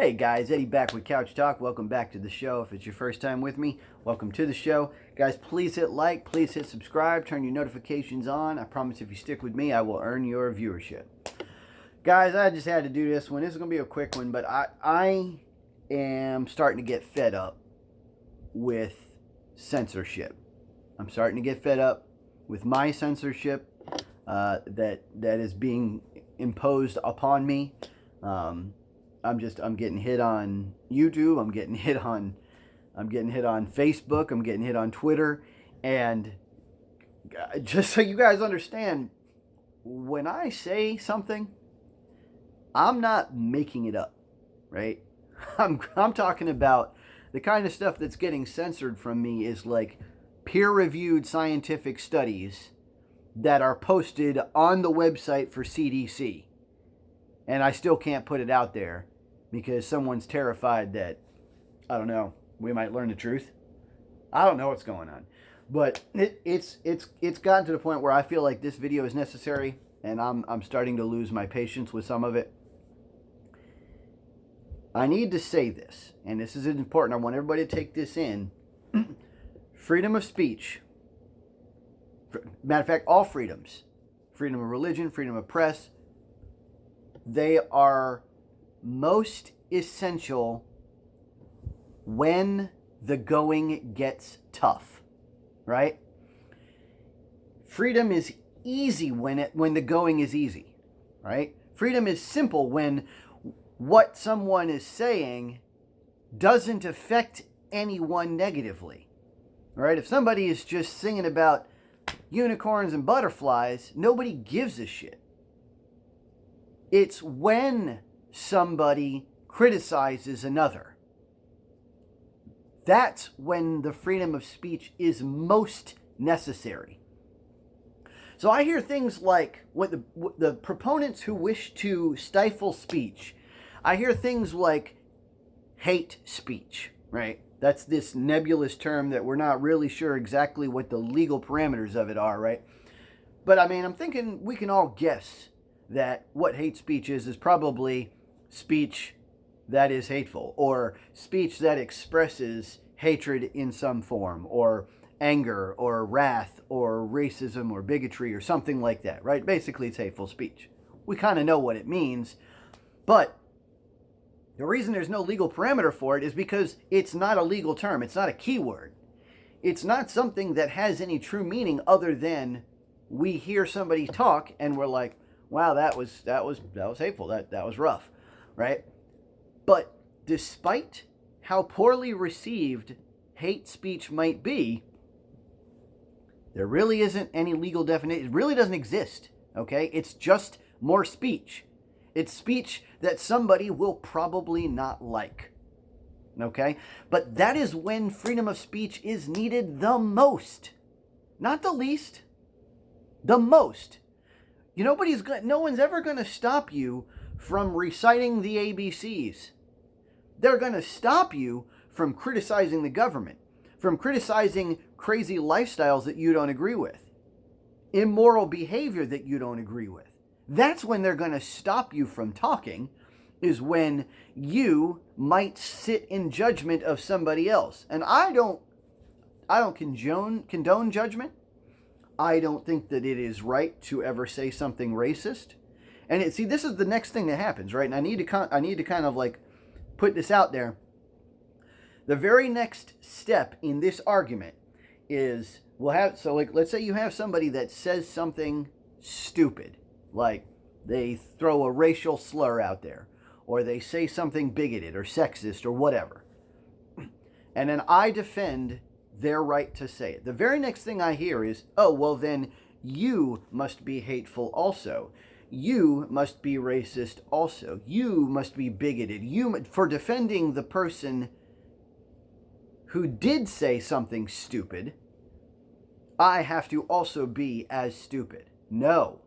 Hey guys, Eddie back with Couch Talk. Welcome back to the show. If it's your first time with me, welcome to the show. Guys, please hit like, please hit subscribe, turn your notifications on. I promise if you stick with me, I will earn your viewership. Guys, I just had to do this one. This is going to be a quick one, but I am starting to get fed up with censorship. I'm starting to get fed up with my censorship that is being imposed upon me. I'm getting hit on YouTube. I'm getting hit on Facebook. I'm getting hit on Twitter. And just so you guys understand, when I say something, I'm not making it up, right? I'm talking about the kind of stuff that's getting censored from me is like peer-reviewed scientific studies that are posted on the website for CDC. And I still can't put it out there because someone's terrified that, I don't know, we might learn the truth. I don't know what's going on. But it's gotten to the point where I feel like this video is necessary, and I'm starting to lose my patience with some of it. I need to say this, and this is important. I want everybody to take this in. Freedom of speech. Matter of fact, all freedoms. Freedom of religion, freedom of press. They are most essential when the going gets tough, right? Freedom is easy when the going is easy, right? Freedom is simple when what someone is saying doesn't affect anyone negatively, right? If somebody is just singing about unicorns and butterflies, nobody gives a shit. It's when somebody criticizes another. That's when the freedom of speech is most necessary. So I hear things like what the proponents who wish to stifle speech, I hear things like hate speech, right? That's this nebulous term that we're not really sure exactly what the legal parameters of it are, right? But I mean, I'm thinking we can all guess that what hate speech is probably speech that is hateful, or speech that expresses hatred in some form, or anger, or wrath, or racism, or bigotry, or something like that, right? Basically, it's hateful speech. We kind of know what it means, but the reason there's no legal parameter for it is because it's not a legal term. It's not a keyword. It's not something that has any true meaning other than we hear somebody talk and we're like, wow, that was hateful. That was rough, right? But despite how poorly received hate speech might be, there really isn't any legal definition. It really doesn't exist, okay? It's just more speech. It's speech that somebody will probably not like, okay? But that is when freedom of speech is needed the most. Not the least, the most. No one's ever going to stop you from reciting the ABCs. They're going to stop you from criticizing the government, from criticizing crazy lifestyles that you don't agree with, immoral behavior that you don't agree with. That's when they're going to stop you from talking, is when you might sit in judgment of somebody else. And I don't condone judgment. I don't think that it is right to ever say something racist. And this is the next thing that happens, right? And I need to kind of like put this out there. The very next step in this argument is let's say you have somebody that says something stupid, like they throw a racial slur out there, or they say something bigoted or sexist or whatever. And then I defend their right to say it. The very next thing I hear is, oh, well then you must be hateful also. You must be racist also. You must be bigoted. For defending the person who did say something stupid, I have to also be as stupid. No,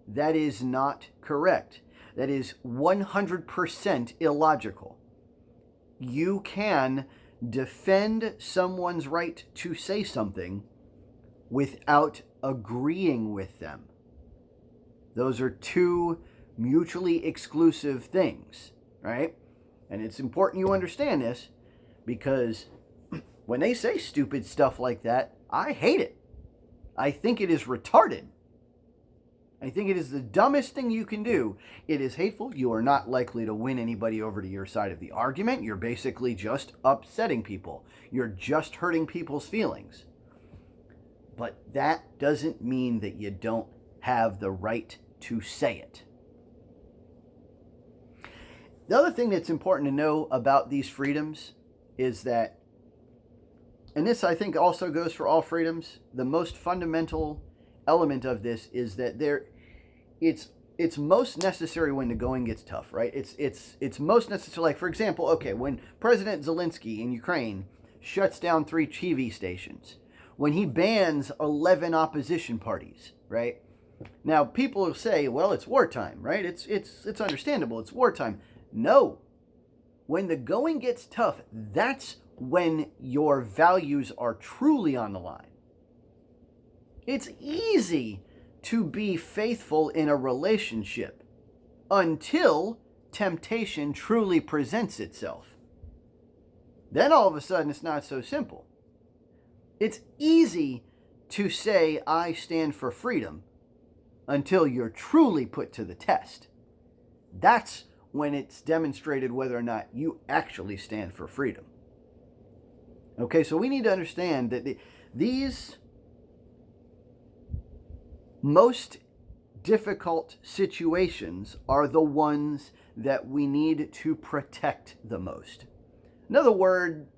that is not correct. That is 100% illogical. You can defend someone's right to say something without agreeing with them. Those are two mutually exclusive things, right? And it's important you understand this, because when they say stupid stuff like that, I hate it. I think it is retarded. I think it is the dumbest thing you can do. It is hateful. You are not likely to win anybody over to your side of the argument. You're basically just upsetting people. You're just hurting people's feelings. But that doesn't mean that you don't have the right to say it. The other thing that's important to know about these freedoms is that, and this I think also goes for all freedoms, the most fundamental element of this is that it's most necessary when the going gets tough, right? It's most necessary. Like, for example, okay, when President Zelensky in Ukraine shuts down 3 TV stations, when he bans 11 opposition parties, right? Now, people will say, well, it's wartime, right? It's understandable. It's wartime. No. When the going gets tough, that's when your values are truly on the line. It's easy to be faithful in a relationship until temptation truly presents itself. Then all of a sudden it's not so simple. It's easy to say, I stand for freedom, until you're truly put to the test. That's when it's demonstrated whether or not you actually stand for freedom. Okay, so we need to understand that these most difficult situations are the ones that we need to protect the most. Another word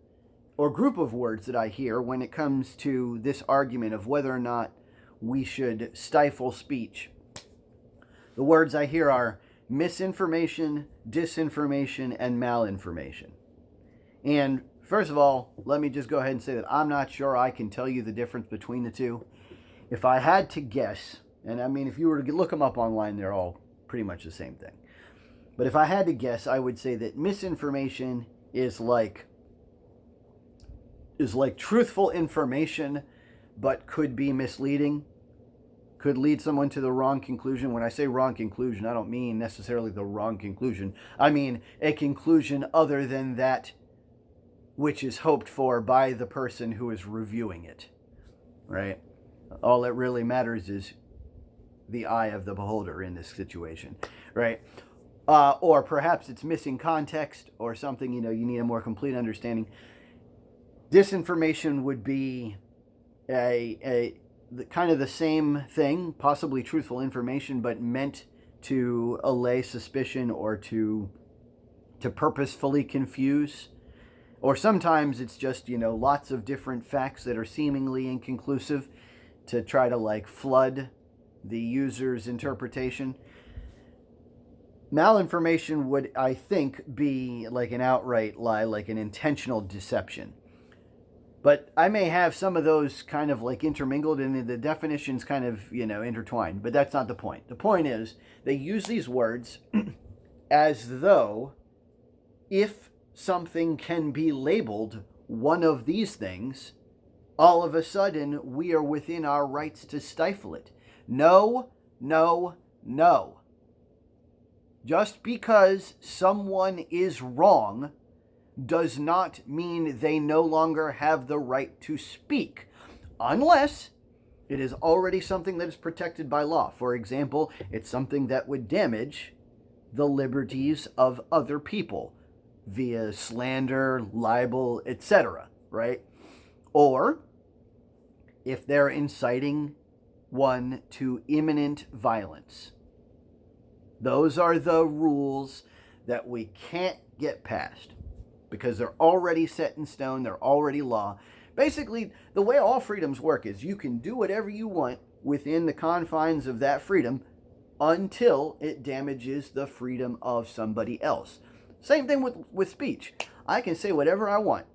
or group of words that I hear when it comes to this argument of whether or not we should stifle speech, the words I hear are misinformation, disinformation, and malinformation. And first of all, let me just go ahead and say that I'm not sure I can tell you the difference between the two. If I had to guess, and I mean, if you were to look them up online, they're all pretty much the same thing. But if I had to guess, I would say that misinformation is like truthful information, but could be misleading, could lead someone to the wrong conclusion. When I say wrong conclusion, I don't mean necessarily the wrong conclusion. I mean a conclusion other than that which is hoped for by the person who is reviewing it, right? All that really matters is the eye of the beholder in this situation, right? Or perhaps it's missing context or something, you need a more complete understanding. Disinformation would be a kind of the same thing, possibly truthful information, but meant to allay suspicion or to purposefully confuse. Or sometimes it's just, lots of different facts that are seemingly inconclusive to try to flood the user's interpretation. Malinformation would, I think, be like an outright lie, like an intentional deception. But I may have some of those kind of intermingled, and the definitions kind of, intertwined. But that's not the point. The point is they use these words as though if something can be labeled one of these things, all of a sudden we are within our rights to stifle it. No, no, no. Just because someone is wrong does not mean they no longer have the right to speak, unless it is already something that is protected by law. For example, it's something that would damage the liberties of other people via slander, libel, etc., right? Or if they're inciting one to imminent violence. Those are the rules that we can't get past because they're already set in stone, they're already law. Basically, the way all freedoms work is you can do whatever you want within the confines of that freedom until it damages the freedom of somebody else. Same thing with speech. I can say whatever I want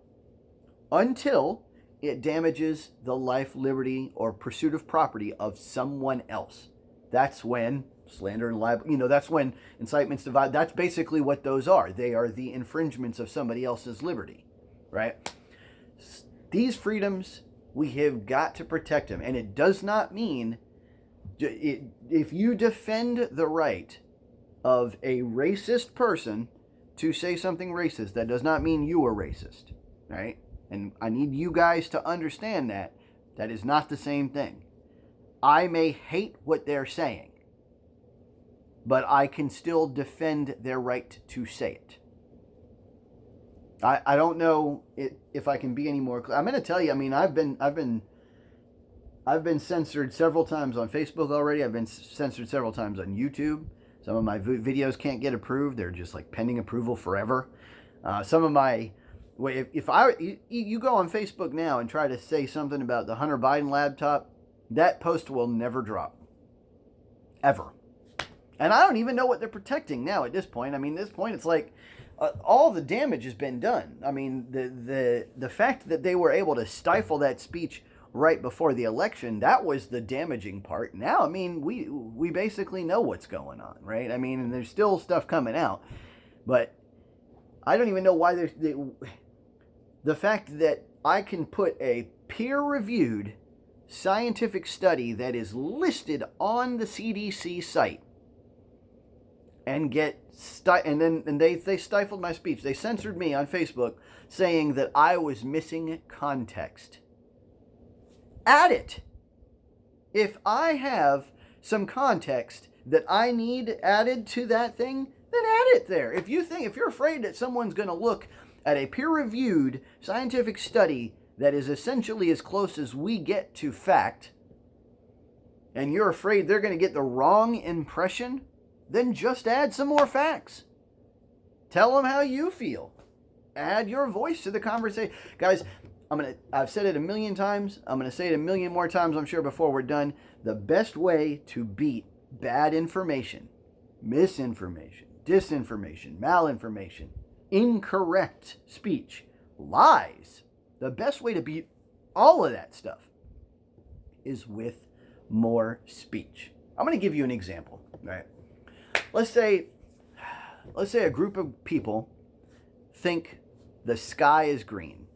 until it damages the life, liberty, or pursuit of property of someone else. That's when slander and libel, that's when incitements to violence, that's basically what those are. They are the infringements of somebody else's liberty, right? These freedoms, we have got to protect them. And it does not mean, if you defend the right of a racist person to say something racist, that does not mean you are racist, right? And I need you guys to understand that that is not the same thing. I may hate what they're saying, but I can still defend their right to say it. I don't know if I can be any more clear. I'm going to tell you, I mean, I've been censored several times on Facebook already. I've been censored several times on YouTube. Some of my videos can't get approved. They're just like pending approval forever. Some of my, if you go on Facebook now and try to say something about the Hunter Biden laptop, that post will never drop. Ever. And I don't even know what they're protecting now at this point. I mean, at this point, it's like all the damage has been done. I mean, the fact that they were able to stifle that speech right before the election, that was the damaging part. Now, I mean, we basically know what's going on, right? I mean, and there's still stuff coming out. But I don't even know why the fact that I can put a peer-reviewed scientific study that is listed on the CDC site and they stifled my speech. They censored me on Facebook saying that I was missing context. Add it. If I have some context that I need added to that thing, then add it there. If you're afraid that someone's going to look at a peer-reviewed scientific study that is essentially as close as we get to fact, and you're afraid they're going to get the wrong impression, then just add some more facts. Tell them how you feel. Add your voice to the conversation. Guys, I've said it a million times. I'm going to say it a million more times, I'm sure, before we're done. The best way to beat bad information, misinformation, disinformation, malinformation, incorrect speech, lies, the best way to beat all of that stuff is with more speech. I'm going to give you an example, right? Let's say a group of people think the sky is green.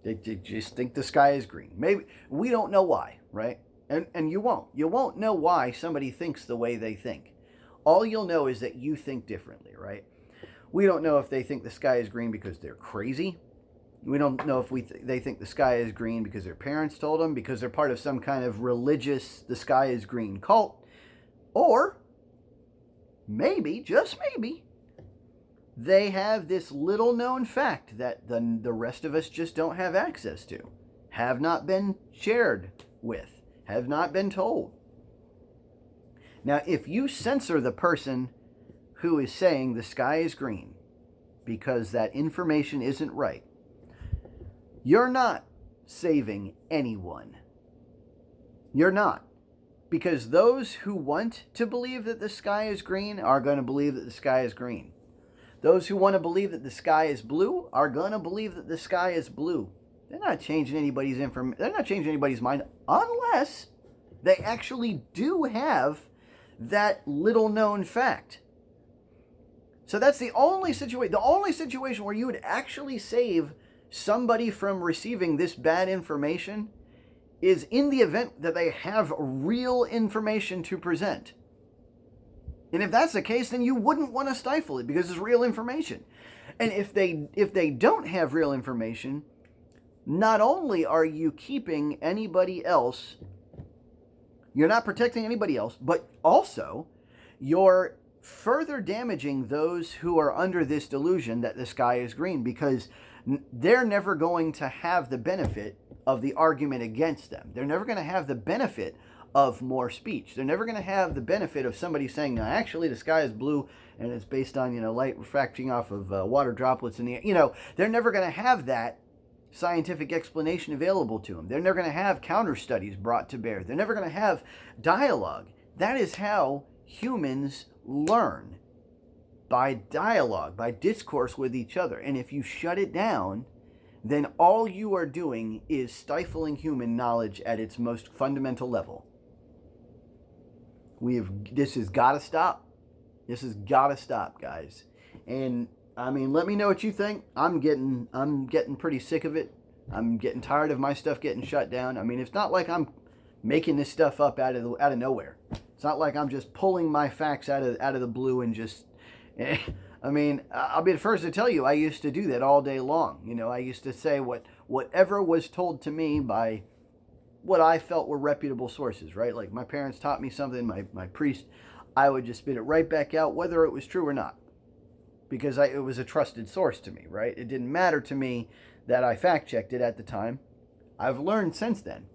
They just think the sky is green. Maybe we don't know why, right? And you won't. You won't know why somebody thinks the way they think. All you'll know is that you think differently, right? We don't know if they think the sky is green because they're crazy. We don't know if they think the sky is green because their parents told them, because they're part of some kind of religious the sky is green cult, or maybe, just maybe, they have this little known fact that the rest of us just don't have access to, have not been shared with, have not been told. Now, if you censor the person who is saying the sky is green because that information isn't right, you're not saving anyone. You're not. Because those who want to believe that the sky is green are going to believe that the sky is green. Those who want to believe that the sky is blue are going to believe that the sky is blue. They're not changing anybody's They're not changing anybody's mind unless they actually do have that little known fact. So that's the only situation where you would actually save somebody from receiving this bad information is in the event that they have real information to present. And if that's the case, then you wouldn't want to stifle it because it's real information. And if they don't have real information, not only are you keeping anybody else, you're not protecting anybody else, but also you're further damaging those who are under this delusion that the sky is green, because they're never going to have the benefit of the argument against them. They're never going to have the benefit of more speech. They're never going to have the benefit of somebody saying, no, actually the sky is blue and it's based on, light refracting off of water droplets in the air. They're never going to have that scientific explanation available to them. They're never going to have counter studies brought to bear. They're never going to have dialogue. That is how humans learn, by dialogue, by discourse with each other. And if you shut it down, then all you are doing is stifling human knowledge at its most fundamental level. This has got to stop. This has got to stop, guys. And I mean, let me know what you think. I'm getting pretty sick of it. I'm getting tired of my stuff getting shut down. I mean, it's not like I'm making this stuff up out of nowhere. It's not like I'm just pulling my facts out of the blue and just I mean, I'll be the first to tell you, I used to do that all day long. You know, I used to say whatever was told to me by what I felt were reputable sources, right? Like my parents taught me something, my priest, I would just spit it right back out, whether it was true or not, because it was a trusted source to me, right? It didn't matter to me that I fact checked it at the time. I've learned since then.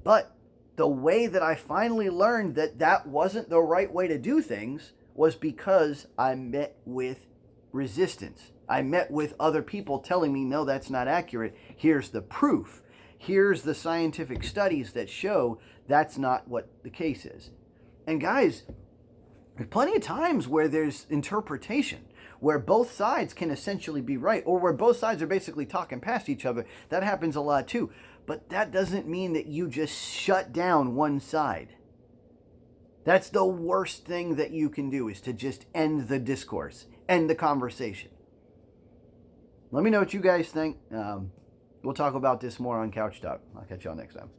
But the way that I finally learned that that wasn't the right way to do things was because I met with resistance. I met with other people telling me, no, that's not accurate. Here's the proof. Here's the scientific studies that show that's not what the case is. And guys, there's plenty of times where there's interpretation, where both sides can essentially be right, or where both sides are basically talking past each other. That happens a lot too. But that doesn't mean that you just shut down one side. That's the worst thing that you can do, is to just end the discourse, end the conversation. Let me know what you guys think. We'll talk about this more on Couch Talk. I'll catch y'all next time.